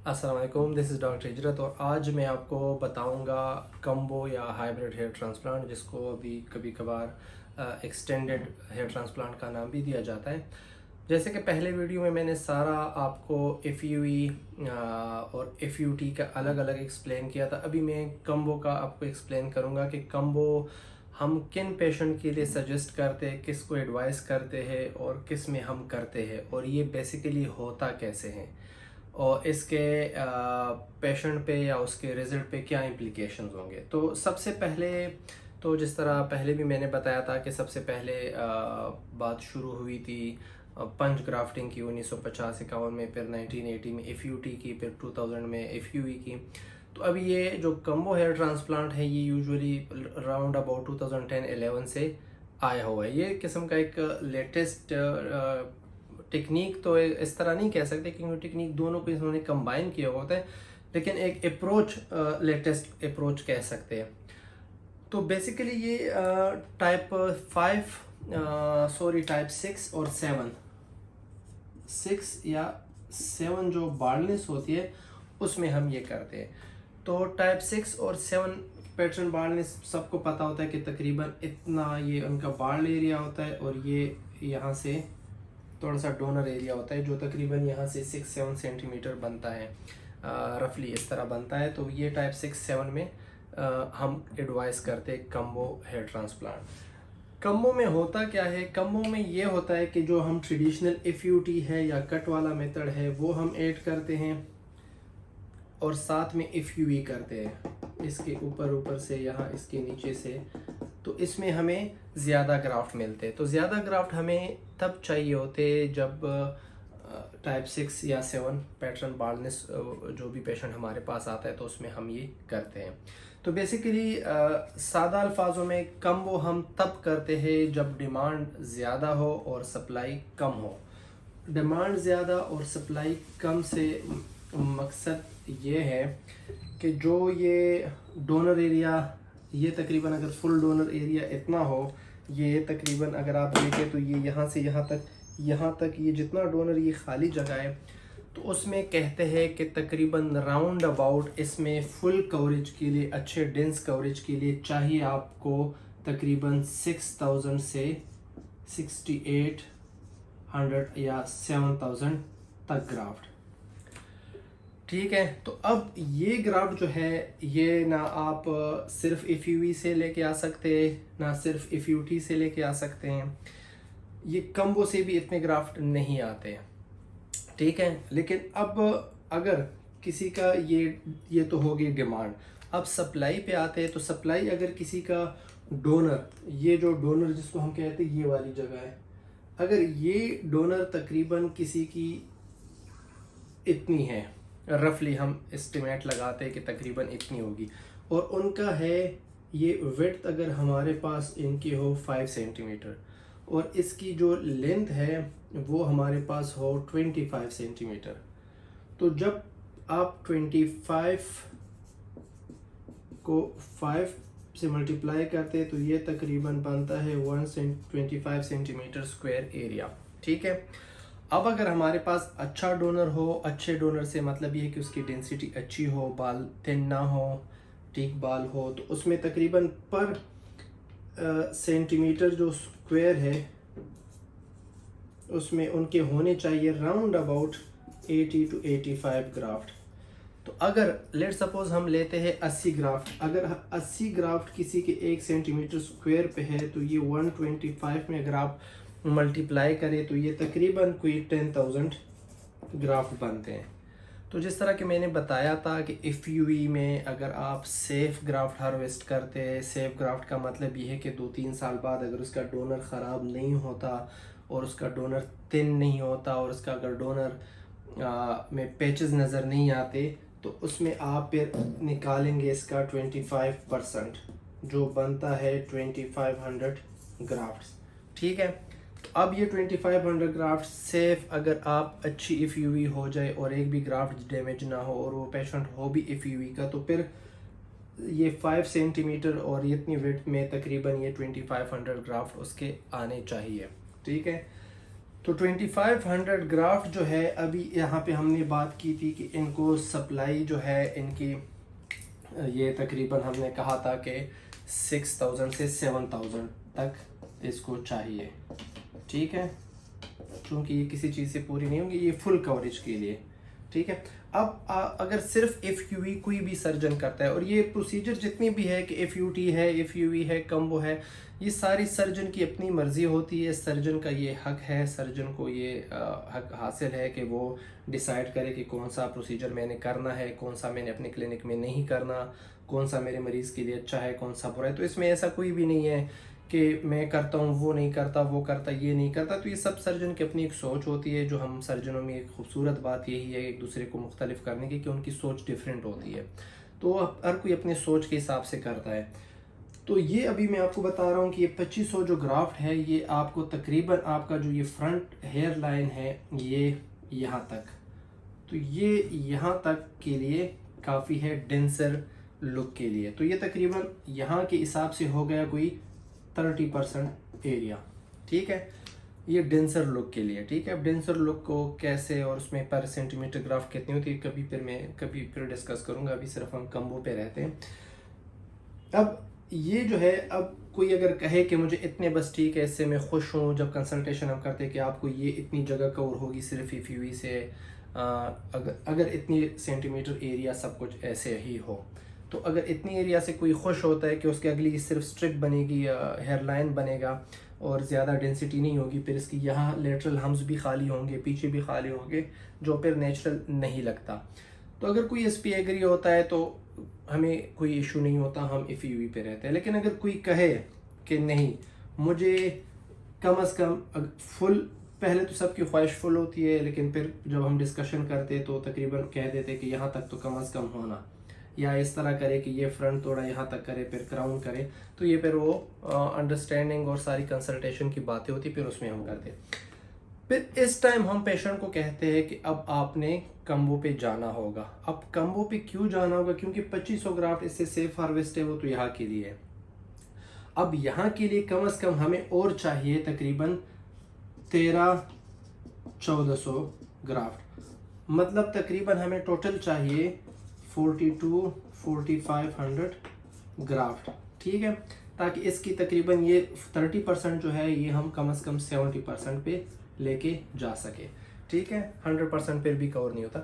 अस्सलाम वालेकुम, this is doctor हिजरत और आज मैं आपको बताऊंगा कम्बो या हाइब्रिड हेयर ट्रांसप्लांट, जिसको अभी कभी कभार एक्सटेंडेड हेयर ट्रांसप्लांट का नाम भी दिया जाता है। जैसे कि पहले वीडियो में मैंने सारा आपको एफ यू ई और एफ यू टी का अलग अलग एक्सप्लेन किया था। अभी मैं कम्बो का आपको एक्सप्लेन करूंगा कि कम्बो हम किन पेशेंट के लिए सजेस्ट करते हैं, किसको एडवाइस करते हैं और किस में हम करते हैं, और ये बेसिकली होता कैसे हैं और इसके पेशेंट पे या उसके रिजल्ट पे क्या इम्प्लीकेशंस होंगे। तो सबसे पहले तो जिस तरह पहले भी मैंने बताया था कि सबसे पहले बात शुरू हुई थी पंच ग्राफ्टिंग की 1950-51 में, फिर 1980 में एफ यू टी की, फिर 2000 में एफ यू ई की। तो अभी ये जो कम्बो हेयर ट्रांसप्लांट है ये यूजुअली राउंड अबाउट 2010-11 से आया हुआ है। ये किस्म का एक लेटेस्ट टेक्निक तो इस तरह नहीं कह सकते क्योंकि टेक्निक दोनों को इन्होंने कंबाइन किया होता है, लेकिन एक अप्रोच लेटेस्ट अप्रोच कह सकते हैं। तो बेसिकली ये टाइप 5 टाइप 6 और 6 या 7 जो बार्डनेस होती है उसमें हम ये करते हैं। तो टाइप 6 और 7 पैटर्न बार्डनेस सबको पता होता है कि तकरीबन इतना ये उनका बार्ड एरिया होता है और ये यहाँ से थोड़ा सा डोनर एरिया होता है जो तकरीबन यहाँ से 6-7 सेंटीमीटर बनता है, रफली इस तरह बनता है। तो ये टाइप 6-7 में हम एडवाइस करते हैं कम्बो हेयर ट्रांसप्लांट। कम्बो में होता क्या है, कम्बो में ये होता है कि जो हम ट्रेडिशनल एफ यू टी है या कट वाला मेथड है वो हम ऐड करते हैं और साथ में एफ यू ई करते हैं, इसके ऊपर से यहाँ इसके नीचे से। तो इसमें हमें ज़्यादा ग्राफ्ट मिलते हैं। तो ज़्यादा ग्राफ्ट हमें तब चाहिए होते जब टाइप 6 या 7 पैटर्न बाल्डनेस जो भी पेशेंट हमारे पास आता है तो उसमें हम ये करते हैं। तो बेसिकली सादा अल्फाजों में कम्बो हम तब करते हैं जब डिमांड ज़्यादा हो और सप्लाई कम हो। डिमांड ज़्यादा और सप्लाई कम से मकसद ये है कि जो ये डोनर एरिया, ये तकरीबन अगर फुल डोनर एरिया इतना हो, ये तकरीबन अगर आप देखें तो ये यहाँ से यहाँ तक ये जितना डोनर ये खाली जगह है, तो उसमें कहते हैं कि तकरीबन राउंड अबाउट इसमें फुल कवरेज के लिए, अच्छे डेंस कवरेज के लिए चाहिए आपको तकरीबन 6000 से 6800 या 7000 तक ग्राफ्ट। ठीक है, तो अब ये ग्राफ्ट जो है ये ना आप सिर्फ एफ यू ई से लेके आ सकते हैं, ना सिर्फ एफ यू टी से लेके आ सकते हैं, ये कम्बो से भी इतने ग्राफ्ट नहीं आते हैं। ठीक है, लेकिन अब अगर किसी का ये तो हो गई डिमांड। अब सप्लाई पे आते हैं। तो सप्लाई अगर किसी का डोनर, ये जो डोनर जिसको हम कहते हैं ये वाली जगह है, अगर ये डोनर तकरीबन किसी की इतनी है, रफली हम एस्टिमेट लगाते हैं कि तकरीबन इतनी होगी, और उनका है ये विड्थ अगर हमारे पास इनकी हो 5 सेंटीमीटर और इसकी जो लेंथ है वो हमारे पास हो 25 सेंटीमीटर। तो जब आप 25 को 5 से मल्टीप्लाई करते हैं तो ये तकरीबन बनता है 125 सेंटीमीटर स्क्वायर एरिया। ठीक है, अब अगर हमारे पास अच्छा डोनर हो, अच्छे डोनर से मतलब ये है कि उसकी डेंसिटी अच्छी हो, बाल थिन ना हो, ठीक बाल हो, तो उसमें तकरीबन पर सेंटीमीटर जो स्क्वायर है उसमें उनके होने चाहिए राउंड अबाउट 80 to 85 ग्राफ्ट। तो अगर लेट सपोज हम लेते हैं 80 ग्राफ्ट, अगर 80 ग्राफ्ट किसी के 1 सेंटीमीटर स्क्वायर पे है तो ये 125 में अगर आप मल्टीप्लाई करें तो ये तकरीबन कोई 10,000 ग्राफ्ट बनते हैं। तो जिस तरह कि मैंने बताया था कि एफ यू ई में अगर आप सेफ ग्राफ्ट हार्वेस्ट करते हैं, सेफ ग्राफ्ट का मतलब ये है कि 2-3 साल बाद अगर उसका डोनर ख़राब नहीं होता और उसका डोनर थिन नहीं होता और उसका अगर डोनर में पैचेस नज़र नहीं आते तो उसमें आप फिर निकालेंगे इसका 25% जो बनता है 2500 ग्राफ्ट्स। ठीक है, तो अब ये 2500 ग्राफ्ट सेफ अगर आप अच्छी एफ यू ई हो जाए और एक भी ग्राफ्ट डैमेज ना हो और वो पेशेंट हो भी एफ यू ई का, तो फिर ये 5 सेंटीमीटर और इतनी वेट में तकरीबन ये 2500 ग्राफ्ट उसके आने चाहिए। ठीक है, तो 2500 ग्राफ्ट जो है, अभी यहाँ पे हमने बात की थी कि इनको सप्लाई जो है इनकी ये तकरीबन हमने कहा था कि 6000 से 7000 तक इसको चाहिए, ठीक है, क्योंकि ये किसी चीज़ से पूरी नहीं होगी, ये फुल कवरेज के लिए, ठीक है। अब अगर सिर्फ एफयूवी कोई भी सर्जन करता है, और ये प्रोसीजर जितनी भी है कि एफयूटी है, एफयूवी है, कम्बो है, ये सारी सर्जन की अपनी मर्जी होती है। सर्जन का ये हक है, सर्जन को ये हक हासिल है कि वो डिसाइड करे कि कौन सा प्रोसीजर मैंने करना है, कौन सा मैंने अपने क्लिनिक में नहीं करना, कौन सा मेरे मरीज़ के लिए अच्छा है, कौन सा बुरा है। तो इसमें ऐसा कोई भी नहीं है कि मैं करता हूँ, वो नहीं करता, वो करता, ये नहीं करता। तो ये सब सर्जन की अपनी एक सोच होती है। जो हम सर्जनों में एक खूबसूरत बात यही है एक दूसरे को मुख्तलिफ करने की, कि उनकी सोच डिफरेंट होती है। तो हर कोई अपनी सोच के हिसाब से करता है। तो ये अभी मैं आपको बता रहा हूँ कि ये 2500 जो ग्राफ्ट है, ये आपको तकरीबन आपका जो ये फ्रंट हेयर लाइन है ये यहाँ तक, तो ये यहाँ तक के लिए काफ़ी है डेंसर लुक के लिए। तो ये तकरीबन यहाँ के हिसाब से हो गया कोई 30% एरिया, ठीक है, ये डेंसर लुक के लिए, ठीक है। अब डेंसर लुक को कैसे और उसमें पर सेंटीमीटर ग्राफ्ट कितनी होती है कभी फिर डिस्कस करूँगा। अभी सिर्फ हम कम्बो पे रहते हैं। अब ये जो है, अब कोई अगर कहे कि मुझे इतने बस ठीक है, इससे मैं खुश हूँ। जब कंसल्टेशन हम करते हैं कि आपको ये इतनी जगह कवर होगी सिर्फ एफयूवी से, अगर इतनी सेंटीमीटर एरिया सब कुछ ऐसे ही हो, तो अगर इतनी एरिया से कोई खुश होता है कि उसकी अगली सिर्फ स्ट्रिप बनेगी, हेयर लाइन बनेगा और ज़्यादा डेंसिटी नहीं होगी, फिर इसकी यहाँ लेटरल हम्स भी खाली होंगे, पीछे भी खाली होंगे, जो फिर नेचुरल नहीं लगता। तो अगर कोई इस पे एग्री होता है तो हमें कोई इशू नहीं होता, हम एफयूवी पे रहते हैं। लेकिन अगर कोई कहे कि नहीं, मुझे कम अज़ कम फुल, पहले तो सबकी ख्वाहिश फुल होती है, लेकिन फिर जब हम डिस्कशन करते तो तकरीबन कह देते कि यहाँ तक तो कम अज़ कम होना, या इस तरह करे कि ये फ्रंट थोड़ा यहाँ तक करे, फिर क्राउन करे। तो ये फिर वो अंडरस्टैंडिंग और सारी कंसल्टेशन की बातें होती, फिर उसमें हम करते। फिर इस टाइम हम पेशेंट को कहते हैं कि अब आपने कम्बो पे जाना होगा। अब कम्बो पे क्यों जाना होगा? क्योंकि 2500 ग्राफ्ट इससे सेफ हार्वेस्ट है, वो तो यहाँ के लिए है। अब यहाँ के लिए कम से कम हमें और चाहिए तकरीबन 1300-1400 ग्राफ्ट, मतलब तकरीबन हमें टोटल चाहिए 42-4500 ग्राफ्ट, ठीक है, ताकि इसकी तकरीबन ये 30% जो है ये हम कम से कम 70% पे लेके जा सके, ठीक है। 100% फिर भी कवर नहीं होता।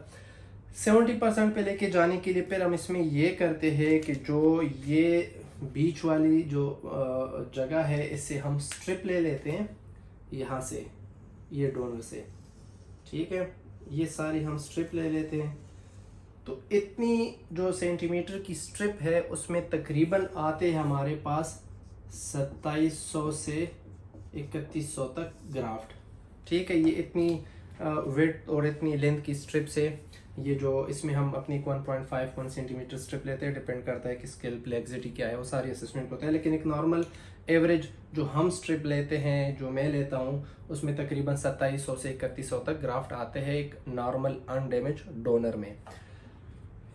70% पे लेके जाने के लिए फिर हम इसमें ये करते हैं कि जो ये बीच वाली जो जगह है, इससे हम स्ट्रिप ले लेते हैं यहाँ से, ये डोनर से, ठीक है, ये सारी हम स्ट्रिप ले लेते हैं। तो इतनी जो सेंटीमीटर की स्ट्रिप है उसमें तकरीबन आते हैं हमारे पास 2700 से 3100 तक ग्राफ्ट, ठीक है। ये इतनी विड्थ और इतनी लेंथ की स्ट्रिप से, ये जो इसमें हम अपनी 1.51 सेंटीमीटर स्ट्रिप लेते हैं, डिपेंड करता है कि स्केल प्लेक्सिटी क्या है, वो सारी असेसमेंट होता है। लेकिन एक नॉर्मल एवरेज जो हम स्ट्रिप लेते हैं, जो मैं लेता हूँ, उसमें तकरीबन 2700 से 3100 तक ग्राफ्ट आते हैं एक नॉर्मल अनडैमेज डोनर में।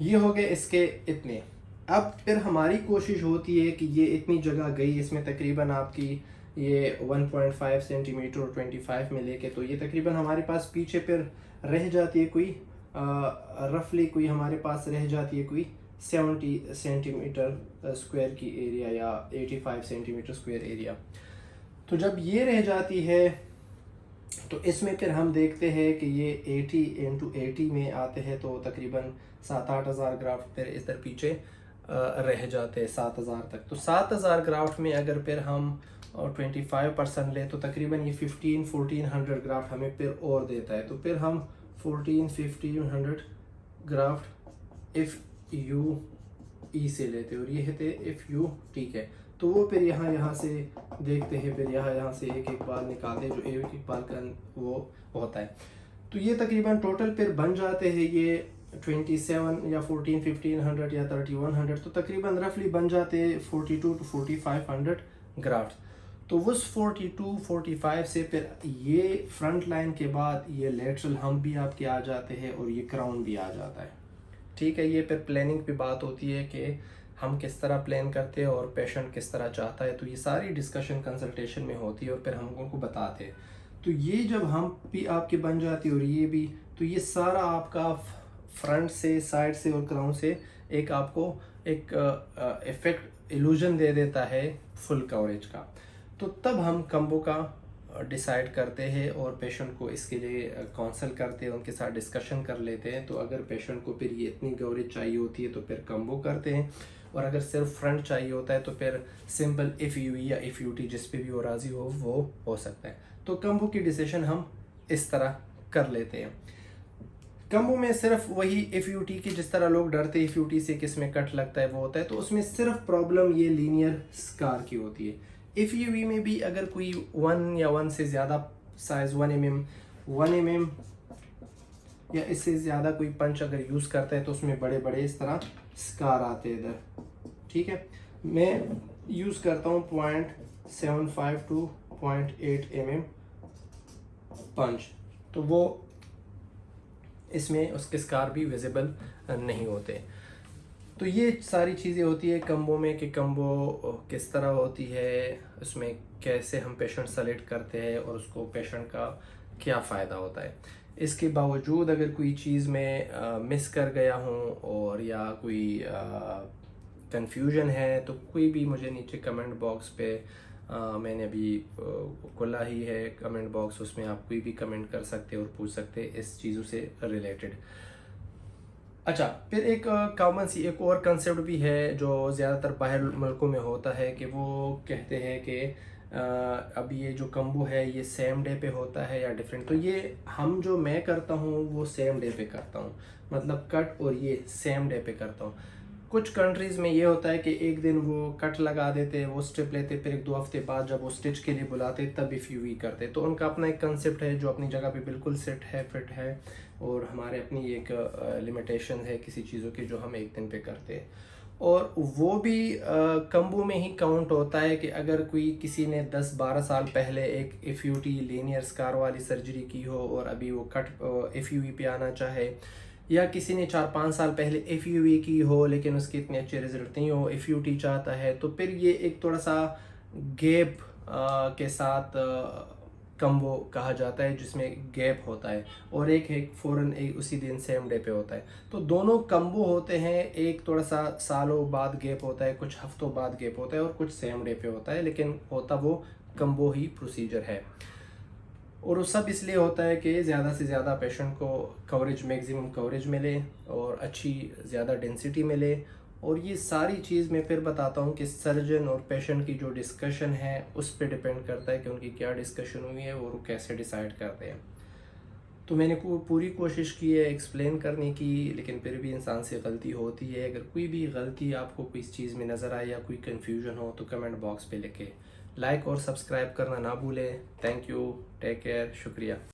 ये हो गए इसके इतने। अब फिर हमारी कोशिश होती है कि ये इतनी जगह गई, इसमें तकरीबन आपकी ये 1.5 सेंटीमीटर और 25 में लेके, तो ये तकरीबन हमारे पास पीछे फिर रह जाती है कोई रफली कोई हमारे पास रह जाती है कोई 70 सेंटीमीटर स्क्वायर की एरिया या 85 सेंटीमीटर स्क्वायर एरिया। तो जब ये रह जाती है तो इसमें फिर हम देखते हैं कि ये 80 × 80 में आते हैं, तो तकरीबन 7-8 हज़ार ग्राफ्ट फिर इधर पीछे रह जाते हैं 7000 तक। तो 7000 ग्राफ्ट में अगर फिर हम 25% ले तो तकरीबन ये 1400 ग्राफ्ट हमें फिर और देता है। तो फिर हम 1500 ग्राफ्ट इफ़ यू ई से लेते हैं और ये है इफ़ यू, ठीक है। तो वो फिर यहाँ से देखते हैं, फिर यहाँ से एक एक बाल निकालते हैं, जो एक एक बाल का वो होता है। तो ये तकरीबन टोटल फिर बन जाते हैं ये 27 या 1500 या 3100, तो तकरीबन रफली बन जाते हैं 42 to 4500 ग्राफ्ट। तो उस 42-45 से फिर ये फ्रंट लाइन के बाद ये लेटरल हम भी आपके आ जाते हैं और ये क्राउन भी आ जाता है, ठीक है। ये फिर प्लानिंग पे बात होती है कि हम किस तरह प्लान करते हैं और पेशेंट किस तरह चाहता है। तो ये सारी डिस्कशन कंसल्टेशन में होती है और फिर हम उनको बताते हैं। तो ये जब हम भी आपके बन जाती है और ये भी, तो ये सारा आपका फ्रंट से, साइड से और क्राउन से एक आपको एक इफेक्ट, इल्यूजन दे देता है फुल कवरेज का। तो तब हम कम्बो का डिसाइड करते हैं और पेशेंट को इसके लिए काउंसल करते हैं, उनके साथ डिस्कशन कर लेते हैं। तो अगर पेशेंट को फिर ये इतनी कवरेज चाहिए होती है तो फिर कम्बो करते हैं, और अगर सिर्फ फ्रंट चाहिए होता है तो फिर सिंपल FUE या FUT जिस पे भी वो राज़ी वो हो सकता है। तो कम्बो की डिसीजन हम इस तरह कर लेते हैं। कम्बो में सिर्फ वही FUT की, जिस तरह लोग डरते हैं FUT से किस में कट लगता है वो होता है, तो उसमें सिर्फ प्रॉब्लम ये लीनियर स्कार की होती है। FUE में भी अगर कोई 1 या 1 से ज़्यादा साइज 1 mm या इससे ज़्यादा कोई पंच अगर यूज़ करता है तो उसमें बड़े बड़े इस तरह स्कार आते हैं इधर। ठीक है, मैं यूज़ करता हूँ 0.75 to 0.8 mm पंच, तो वो इसमें उसके स्कार भी विजिबल नहीं होते। तो ये सारी चीज़ें होती है कम्बो में कि कम्बो किस तरह होती है, उसमें कैसे हम पेशेंट सेलेक्ट करते हैं और उसको पेशेंट का क्या फ़ायदा होता है। इसके बावजूद अगर कोई चीज़ मैं मिस कर गया हूँ और या कोई कंफ्यूजन है तो कोई भी मुझे नीचे कमेंट बॉक्स पे मैंने अभी खुला ही है कमेंट बॉक्स, उसमें आप कोई भी कमेंट कर सकते और पूछ सकते इस चीज़ों से रिलेटेड। अच्छा, फिर एक कॉमन सी एक और कंसेप्ट भी है जो ज़्यादातर बाहर मुल्कों में होता है कि वो कहते हैं कि अब ये जो कम्बो है ये सेम डे पे होता है या डिफरेंट। तो ये जो मैं करता हूँ वो सेम डे पे करता हूँ, मतलब कट और ये सेम डे पे करता हूँ। कुछ कंट्रीज़ में ये होता है कि एक दिन वो कट लगा देते, वो स्ट्रिप लेते, फिर 1-2 हफ्ते बाद जब वो स्टिच के लिए बुलाते तब FUE करते। तो उनका अपना एक कंसेप्ट है जो अपनी जगह पे बिल्कुल सेट है, फिट है, और हमारे अपनी एक लिमिटेशन है किसी चीज़ों की जो हम एक दिन पे करते हैं। और वो भी कम्बो में ही काउंट होता है कि अगर कोई किसी ने 10-12 साल पहले एक FUT लीनियर स्कार वाली सर्जरी की हो और अभी वो कट FUE पे आना चाहे, या किसी ने 4-5 साल पहले FUE की हो लेकिन उसके इतने अच्छे रिजल्ट नहीं हो, FUT चाहता है, तो फिर ये एक थोड़ा सा गैप के साथ कम्बो कहा जाता है जिसमें गैप होता है, और एक है फ़ौरन एक उसी दिन सेम डे पे होता है। तो दोनों कम्बो होते हैं, एक थोड़ा सा सालों बाद गैप होता है, कुछ हफ्तों बाद गैप होता है और कुछ सेम डे पे होता है, लेकिन होता वो कम्बो ही प्रोसीजर है। और वो सब इसलिए होता है कि ज़्यादा से ज़्यादा पेशेंट को कवरेज, मैक्सिमम कवरेज मिले और अच्छी ज़्यादा डेंसिटी मिले। और ये सारी चीज़ मैं फिर बताता हूँ कि सर्जन और पेशेंट की जो डिस्कशन है उस पर डिपेंड करता है कि उनकी क्या डिस्कशन हुई है और वो कैसे डिसाइड करते हैं। तो मैंने पूरी कोशिश की है एक्सप्लेन करने की, लेकिन फिर भी इंसान से गलती होती है। अगर कोई भी गलती आपको कोई चीज़ में नज़र आए या कोई कन्फ्यूजन हो तो कमेंट बॉक्स पे लिखें। लाइक और सब्सक्राइब करना ना भूलें। थैंक यू, टेक केयर, शुक्रिया।